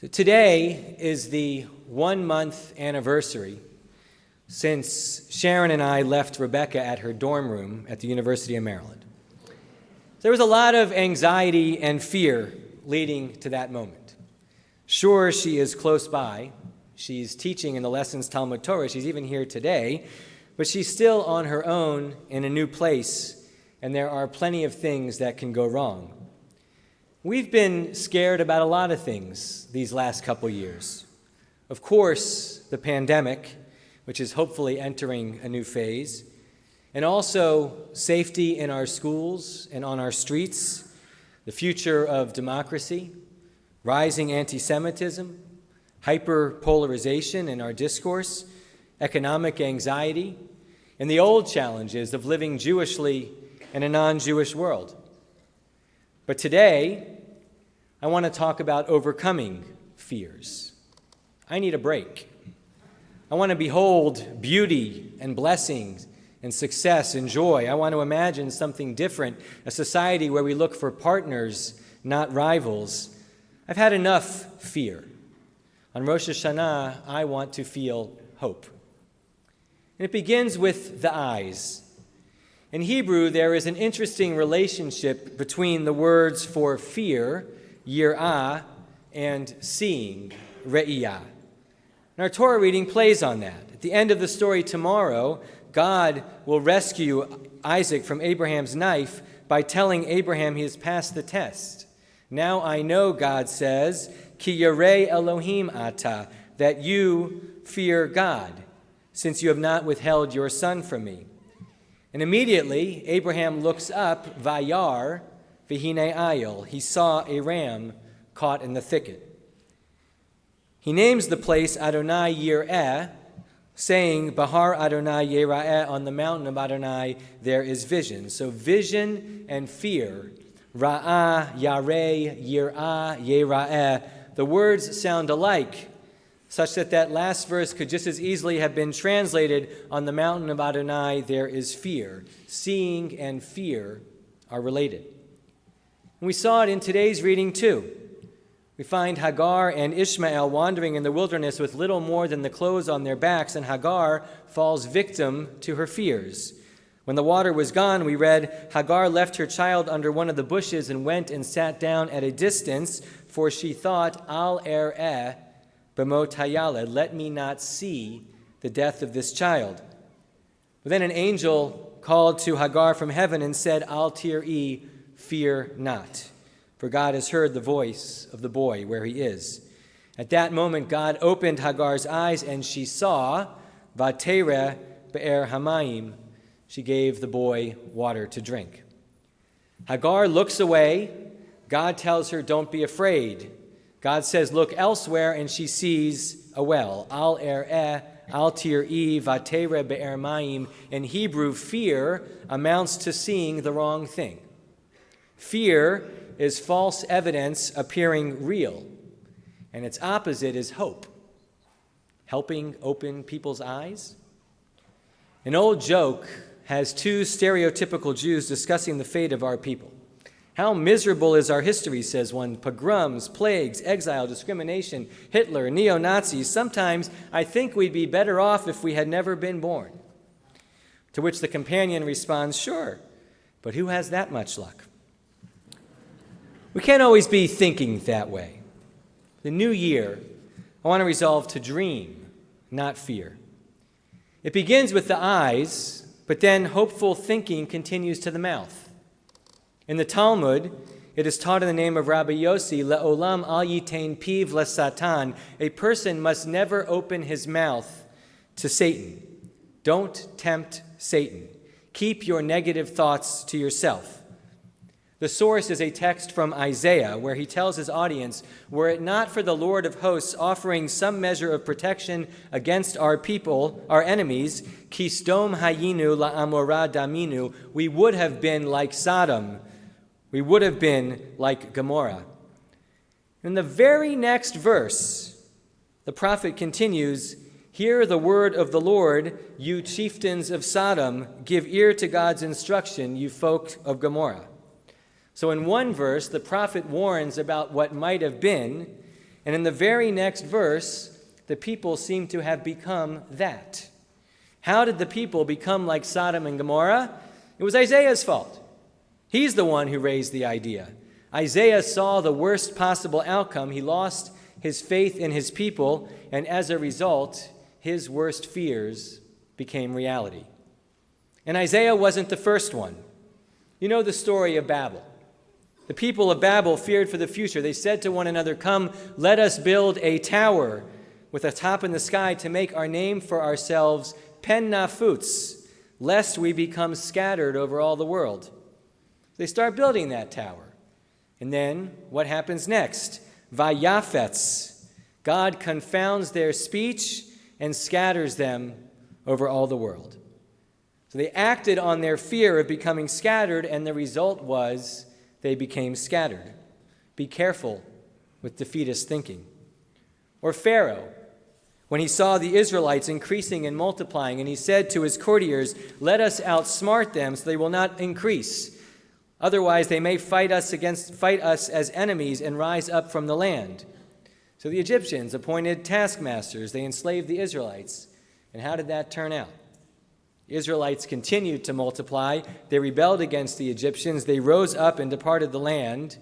So today is the 1-month anniversary since Sharon and I left Rebecca at her dorm room at the University of Maryland. There was a lot of anxiety and fear leading to that moment. Sure, she is close by. She's teaching in the lessons Talmud Torah. She's even here today. But she's still on her own in a new place, and there are plenty of things that can go wrong. We've been scared about a lot of things these last couple years. Of course, the pandemic, which is hopefully entering a new phase, and also safety in our schools and on our streets, the future of democracy, rising anti-Semitism, hyper-polarization in our discourse, economic anxiety, and the old challenges of living Jewishly in a non-Jewish world. But today, I want to talk about overcoming fears. I need a break. I want to behold beauty and blessings and success and joy. I want to imagine something different, a society where we look for partners, not rivals. I've had enough fear. On Rosh Hashanah, I want to feel hope. And it begins with the eyes. In Hebrew, there is an interesting relationship between the words for fear, yirah, and seeing, re'iyah. And our Torah reading plays on that. At the end of the story tomorrow, God will rescue Isaac from Abraham's knife by telling Abraham he has passed the test. Now I know, God says, ki yarei Elohim ata, that you fear God, since you have not withheld your son from me. And immediately, Abraham looks up, vayar, v'hine ayil. He saw a ram caught in the thicket. He names the place Adonai Yireh, saying, Bahar Adonai Yera'eh, on the mountain of Adonai there is vision. So vision and fear, Ra'ah, Yareh, Yir'ah, Yera'eh, the words sound alike, such that last verse could just as easily have been translated, on the mountain of Adonai there is fear. Seeing and fear are related. And we saw it in today's reading too. We find Hagar and Ishmael wandering in the wilderness with little more than the clothes on their backs, and Hagar falls victim to her fears. When the water was gone, we read, Hagar left her child under one of the bushes and went and sat down at a distance, for she thought, Al er'eh b'mot hayaled, let me not see the death of this child. But then an angel called to Hagar from heaven and said, Al tir'i, fear not, for God has heard the voice of the boy where he is. At that moment, God opened Hagar's eyes, and she saw, Vatereh be'er hamayim, she gave the boy water to drink. Hagar looks away. God tells her, don't be afraid. God says, look elsewhere, and she sees a well. Al er'eh, al tir'i, vatereh be'er mayim. In Hebrew, fear amounts to seeing the wrong thing. Fear is false evidence appearing real, and its opposite is hope, helping open people's eyes. An old joke has two stereotypical Jews discussing the fate of our people. How miserable is our history, says one. Pogroms, plagues, exile, discrimination, Hitler, neo-Nazis. Sometimes I think we'd be better off if we had never been born. To which the companion responds, sure, but who has that much luck? We can't always be thinking that way. The new year, I want to resolve to dream, not fear. It begins with the eyes, but then hopeful thinking continues to the mouth. In the Talmud, it is taught in the name of Rabbi Yossi, Le'olam al yitain piv lesatan, a person must never open his mouth to Satan. Don't tempt Satan. Keep your negative thoughts to yourself. The source is a text from Isaiah where he tells his audience, were it not for the Lord of hosts offering some measure of protection against our people, our enemies, kisdom hayinu la'amorah daminu, we would have been like Sodom. We would have been like Gomorrah. In the very next verse, the prophet continues, hear the word of the Lord, you chieftains of Sodom, give ear to God's instruction, you folk of Gomorrah. So in one verse, the prophet warns about what might have been, And in the very next verse, the people seem to have become that. How did the people become like Sodom and Gomorrah? It was Isaiah's fault. He's the one who raised the idea. Isaiah saw the worst possible outcome. He lost his faith in his people, and as a result, his worst fears became reality. And Isaiah wasn't the first one. You know the story of Babel. The people of Babel feared for the future. They said to one another, "Come, let us build a tower with a top in the sky to make our name for ourselves pen nafutz, lest we become scattered over all the world." They start building that tower. And then what happens next? Vayafetz. God confounds their speech and scatters them over all the world. So they acted on their fear of becoming scattered, and the result was they became scattered. Be careful with defeatist thinking. Or Pharaoh, when he saw the Israelites increasing and multiplying, and he said to his courtiers, "Let us outsmart them so they will not increase. Otherwise they may fight us as enemies and rise up from the land." So the Egyptians appointed taskmasters. They enslaved the Israelites. And how did that turn out? The Israelites continued to multiply. They rebelled against the Egyptians. They rose up and departed the land.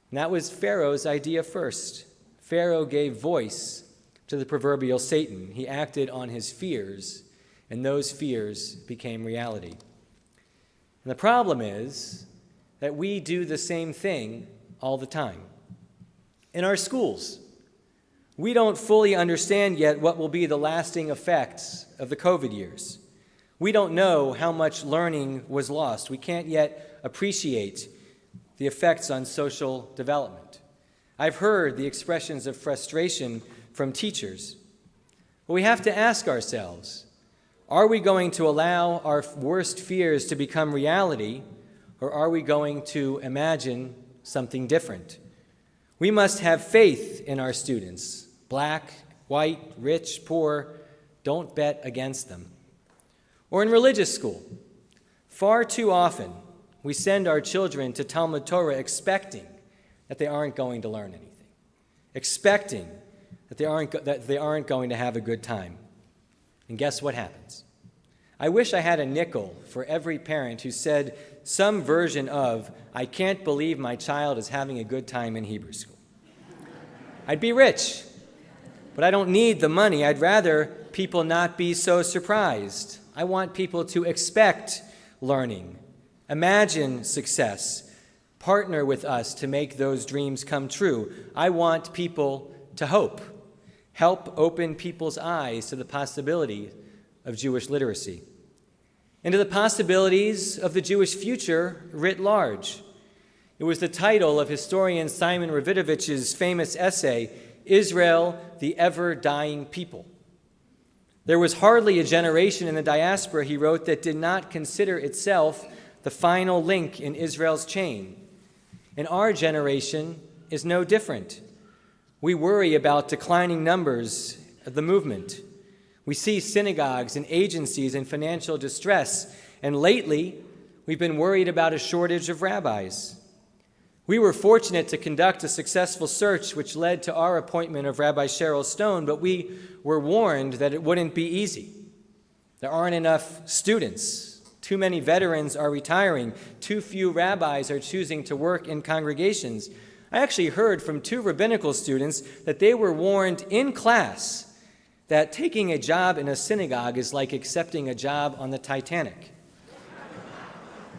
And that was Pharaoh's idea first. Pharaoh gave voice to the proverbial Satan. He acted on his fears, and those fears became reality. And the problem is that we do the same thing all the time. In our schools, we don't fully understand yet what will be the lasting effects of the COVID years. We don't know how much learning was lost. We can't yet appreciate the effects on social development. I've heard the expressions of frustration from teachers. But we have to ask ourselves, are we going to allow our worst fears to become reality, or are we going to imagine something different? We must have faith in our students. Black, white, rich, poor, don't bet against them. Or in religious school, far too often we send our children to Talmud Torah expecting that they aren't going to learn anything, expecting that they aren't going to have a good time. And guess what happens? I wish I had a nickel for every parent who said some version of, "I can't believe my child is having a good time in Hebrew school." I'd be rich, but I don't need the money. I'd rather people not be so surprised. I want people to expect learning, imagine success, partner with us to make those dreams come true. I want people to hope, help open people's eyes to the possibility of Jewish literacy, and to the possibilities of the Jewish future writ large. It was the title of historian Simon Ravidovich's famous essay, "Israel, the Ever-Dying People." There was hardly a generation in the diaspora, he wrote, that did not consider itself the final link in Israel's chain. And our generation is no different. We worry about declining numbers of the movement. We see synagogues and agencies in financial distress, and lately we've been worried about a shortage of rabbis. We were fortunate to conduct a successful search which led to our appointment of Rabbi Cheryl Stone, but we were warned that it wouldn't be easy. There aren't enough students. Too many veterans are retiring. Too few rabbis are choosing to work in congregations. I actually heard from 2 rabbinical students that they were warned in class that taking a job in a synagogue is like accepting a job on the Titanic.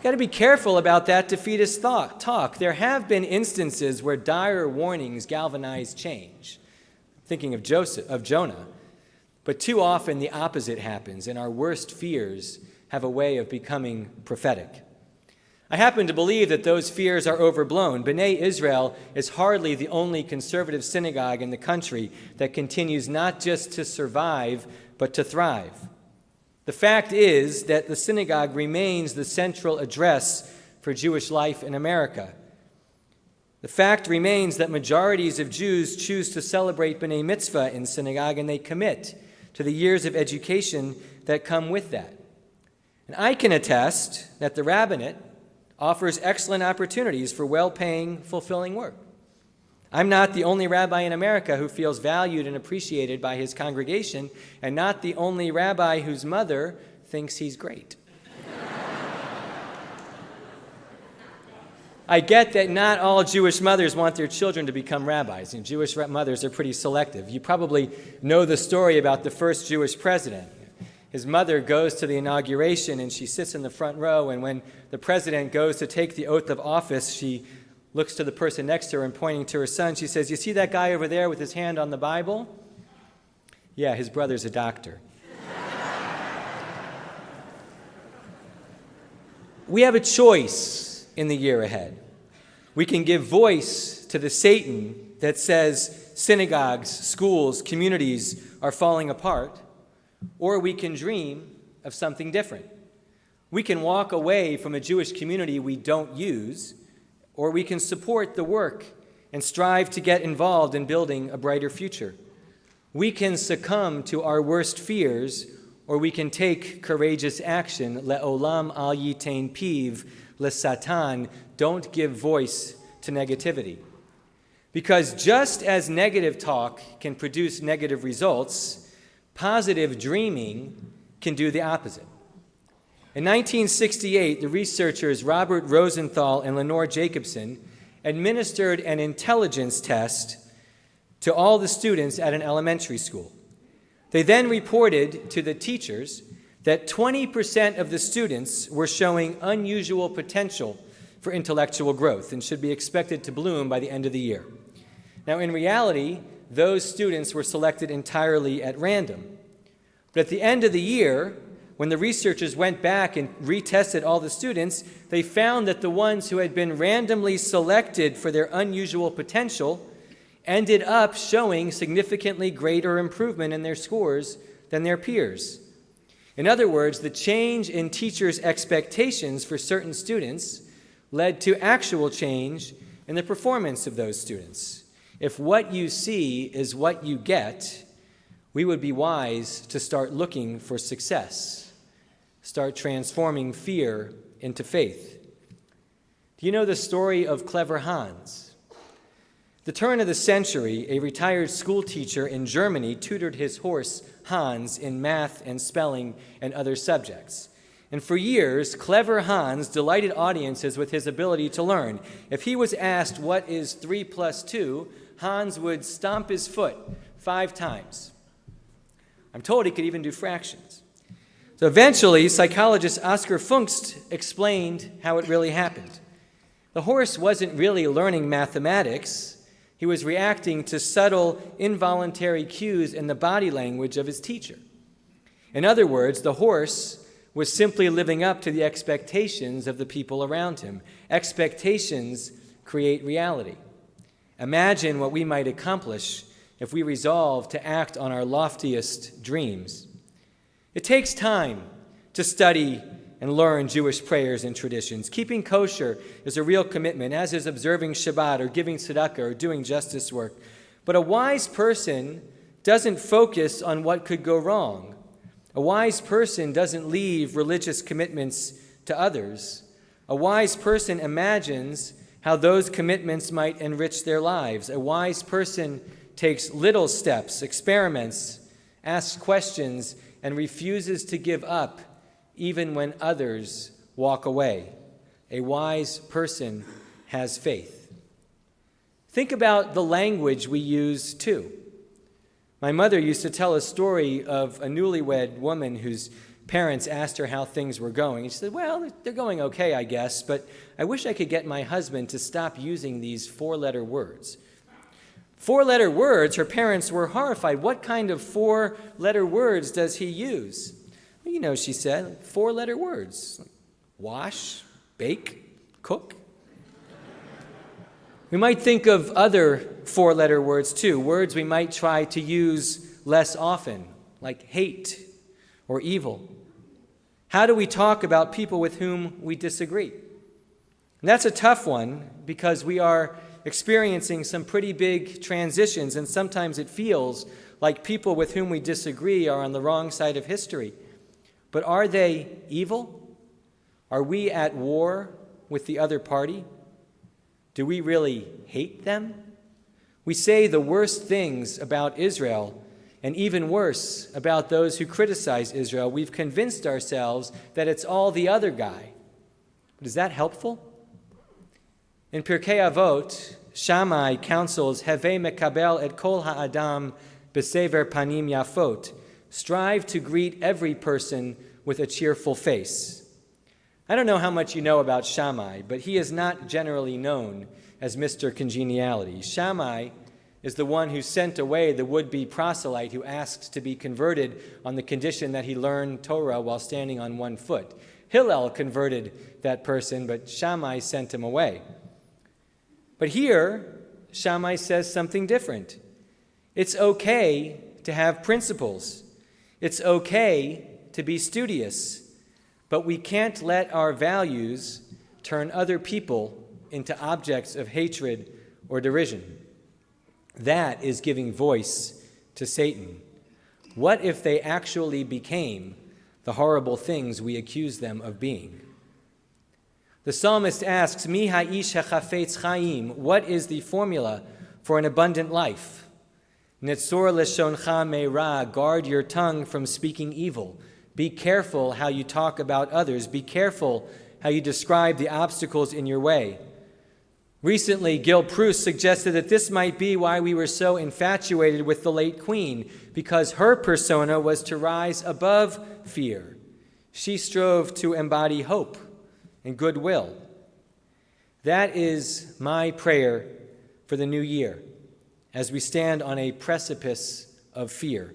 Got to be careful about that defeatist talk. There have been instances where dire warnings galvanize change. Thinking of Jonah. But too often the opposite happens, and our worst fears have a way of becoming prophetic. I happen to believe that those fears are overblown. B'nai Israel is hardly the only conservative synagogue in the country that continues not just to survive, but to thrive. The fact is that the synagogue remains the central address for Jewish life in America. The fact remains that majorities of Jews choose to celebrate B'nai Mitzvah in synagogue, and they commit to the years of education that come with that. And I can attest that the rabbinate offers excellent opportunities for well-paying, fulfilling work. I'm not the only rabbi in America who feels valued and appreciated by his congregation, and not the only rabbi whose mother thinks he's great. I get that not all Jewish mothers want their children to become rabbis, and Jewish mothers are pretty selective. You probably know the story about the first Jewish president. His mother goes to the inauguration, and she sits in the front row, and when the president goes to take the oath of office, she looks to the person next to her and pointing to her son, she says, "You see that guy over there with his hand on the Bible? Yeah, his brother's a doctor." We have a choice in the year ahead. We can give voice to the Satan that says synagogues, schools, communities are falling apart, or we can dream of something different. We can walk away from a Jewish community we don't use, or we can support the work and strive to get involved in building a brighter future. We can succumb to our worst fears, or we can take courageous action. Le'olam al yitain piv leSatan. Don't give voice to negativity. Because just as negative talk can produce negative results, positive dreaming can do the opposite. In 1968, the researchers Robert Rosenthal and Lenore Jacobson administered an intelligence test to all the students at an elementary school. They then reported to the teachers that 20% of the students were showing unusual potential for intellectual growth and should be expected to bloom by the end of the year. Now, in reality, those students were selected entirely at random. But at the end of the year, when the researchers went back and retested all the students, they found that the ones who had been randomly selected for their unusual potential ended up showing significantly greater improvement in their scores than their peers. In other words, the change in teachers' expectations for certain students led to actual change in the performance of those students. If what you see is what you get, we would be wise to start looking for success, start transforming fear into faith. Do you know the story of Clever Hans? At the turn of the century, a retired school teacher in Germany tutored his horse, Hans, in math and spelling and other subjects. And for years, Clever Hans delighted audiences with his ability to learn. If he was asked, "What is 3 plus 2?" Hans would stomp his foot 5 times. I'm told he could even do fractions. So eventually, psychologist Oscar Funkst explained how it really happened. The horse wasn't really learning mathematics. He was reacting to subtle, involuntary cues in the body language of his teacher. In other words, the horse was simply living up to the expectations of the people around him. Expectations create reality. Imagine what we might accomplish if we resolve to act on our loftiest dreams. It takes time to study and learn Jewish prayers and traditions. Keeping kosher is a real commitment, as is observing Shabbat or giving tzedakah or doing justice work. But a wise person doesn't focus on what could go wrong. A wise person doesn't leave religious commitments to others. A wise person imagines how those commitments might enrich their lives. A wise person takes little steps, experiments, asks questions, and refuses to give up even when others walk away. A wise person has faith. Think about the language we use too. My mother used to tell a story of a newlywed woman whose parents asked her how things were going. And she said, "Well, they're going okay, I guess, but I wish I could get my husband to stop using these 4-letter words." 4-letter words, her parents were horrified. "What kind of 4-letter words does he use?" "Well, you know," she said, 4-letter words. Wash, bake, cook. We might think of other 4-letter words too, words we might try to use less often, like hate or evil. How do we talk about people with whom we disagree? And that's a tough one because we are experiencing some pretty big transitions, and sometimes it feels like people with whom we disagree are on the wrong side of history. But are they evil? Are we at war with the other party? Do we really hate them? We say the worst things about Israel, and even worse about those who criticize Israel. We've convinced ourselves that it's all the other guy. But is that helpful? In Pirkei Avot, Shammai counsels, Heve mekabel et kol ha'adam besever panim yafot. Strive to greet every person with a cheerful face. I don't know how much you know about Shammai, but he is not generally known as Mr. Congeniality. Shammai is the one who sent away the would-be proselyte who asked to be converted on the condition that he learned Torah while standing on one foot. Hillel converted that person, but Shammai sent him away. But here, Shammai says something different. It's okay to have principles. It's okay to be studious, but we can't let our values turn other people into objects of hatred or derision. That is giving voice to Satan. What if they actually became the horrible things we accuse them of being? The psalmist asks, Mi ha'ish hachafetz chaim, what is the formula for an abundant life? Netzor leshoncha me'ra, guard your tongue from speaking evil. Be careful how you talk about others. Be careful how you describe the obstacles in your way. Recently, Gil Proust suggested that this might be why we were so infatuated with the late Queen, because her persona was to rise above fear. She strove to embody hope and goodwill. That is my prayer for the new year, as we stand on a precipice of fear.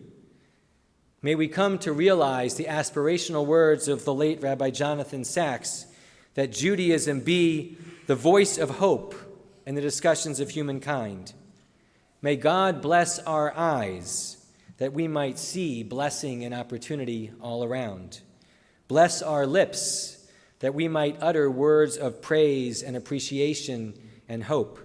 May we come to realize the aspirational words of the late Rabbi Jonathan Sacks, that Judaism be the voice of hope in the discussions of humankind. May God bless our eyes, that we might see blessing and opportunity all around. Bless our lips, that we might utter words of praise and appreciation and hope.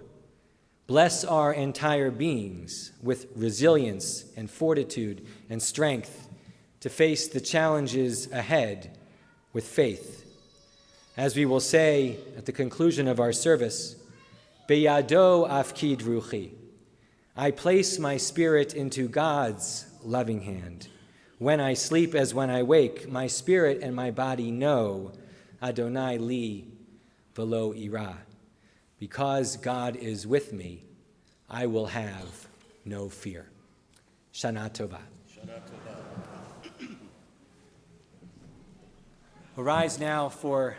Bless our entire beings with resilience and fortitude and strength to face the challenges ahead with faith. As we will say at the conclusion of our service, Beyado afkid ruchi, I place my spirit into God's loving hand. When I sleep as when I wake, my spirit and my body know Adonai li velo ira. Because God is with me, I will have no fear. Shana Tova. Shana Tova. Arise now for